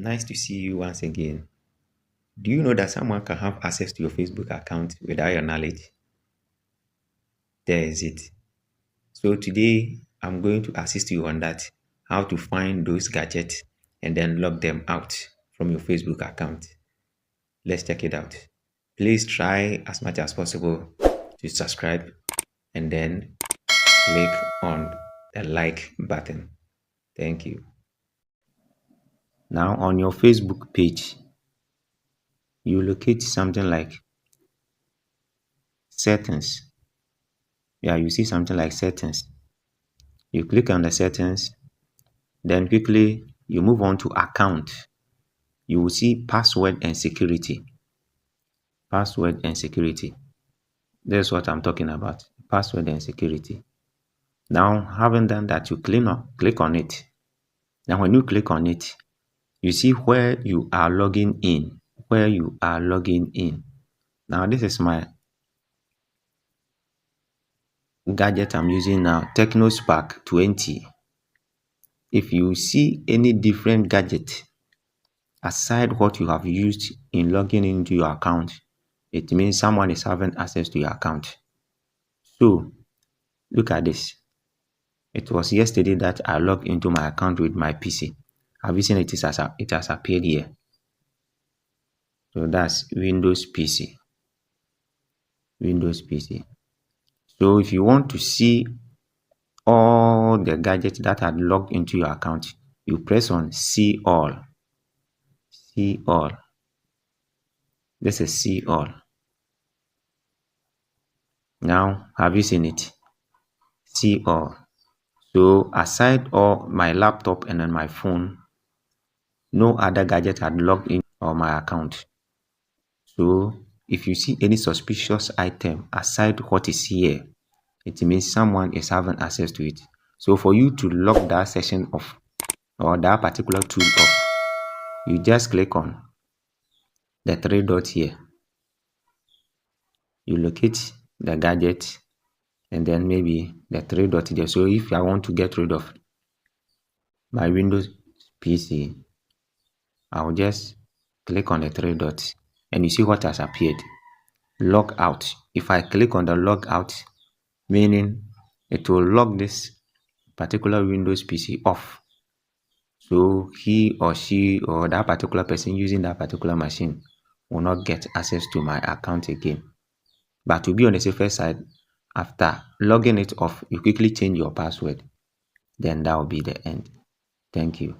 Nice to see you once again. Do you know that someone can have access to your Facebook account without your knowledge? There is it. So today I'm going to assist you on that, how to find those gadgets and then log them out from your Facebook account. Let's check it out. Please try as much as possible to subscribe and then click on the like button. Thank you. Now on your Facebook page, you locate something like settings. Yeah, you see something like settings. You click on the settings, then quickly you move on to account. You will see password and security. Password and security. That's what I'm talking about. Password and security. Now, having done that, you click on it. Now, when you click on it, you see where you are logging in. Where you are logging in. Now, this is my gadget I'm using now, TechnoSpark 20. If you see any different gadget aside what you have used in logging into your account, it means someone is having access to your account. So, look at this. It was yesterday that I logged into my account with my PC. Have you seen it? It has appeared here. So that's Windows PC. Windows PC. So if you want to see all the gadgets that are logged into your account, you press on See All. See All. This is See All. Now, have you seen it? See All. So aside all my laptop and then my phone, no other gadget had logged in on my account. So if you see any suspicious item aside what is here, it means someone is having access to it. So for you to lock that session off or that particular tool off, you just click on the three dots here. You locate the gadget and then maybe the three dots there. So if I want to get rid of my Windows PC, I'll just click on the three dots and you see what has appeared. Log out. If I click on the log out, meaning it will log this particular Windows PC off. So he or she or that particular person using that particular machine will not get access to my account again. But to be on the safer side, after logging it off, you quickly change your password. Then that will be the end. Thank you.